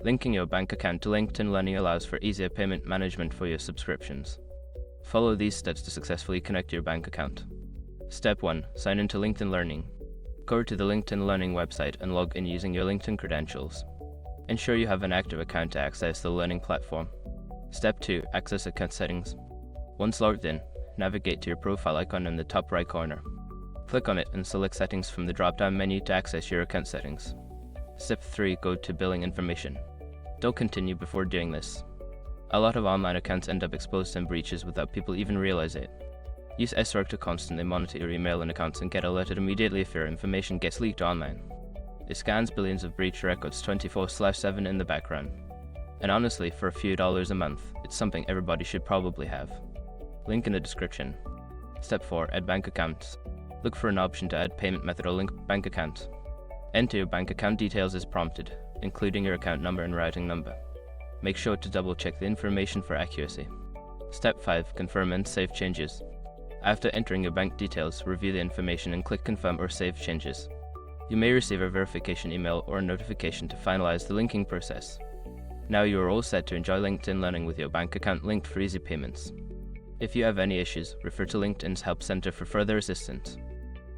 Linking your bank account to LinkedIn Learning allows for easier payment management for your subscriptions. Follow these steps to successfully connect your bank account. Step 1. Sign into LinkedIn Learning. Go to the LinkedIn Learning website and log in using your LinkedIn credentials. Ensure you have an active account to access the learning platform. Step 2. Access account settings. Once logged in, navigate to your profile icon in the top right corner. Click on it and select Settings from the drop-down menu to access your account settings. Step 3. Go to Billing Information. Don't continue before doing this. A lot of online accounts end up exposed to breaches without people even realize it. Use SROC to constantly monitor your email and accounts and get alerted immediately if your information gets leaked online. It scans billions of breach records 24/7 in the background. And honestly, for a few dollars a month, it's something everybody should probably have. Link in the description. Step 4. Add bank accounts. Look for an option to add payment method or link bank account. Enter your bank account details as prompted, including your account number and routing number. Make sure to double check the information for accuracy. Step 5. Confirm and save changes. After entering your bank details, review the information and click Confirm or Save Changes. You may receive a verification email or a notification to finalize the linking process. Now you are all set to enjoy LinkedIn Learning with your bank account linked for easy payments. If you have any issues, refer to LinkedIn's Help Center for further assistance.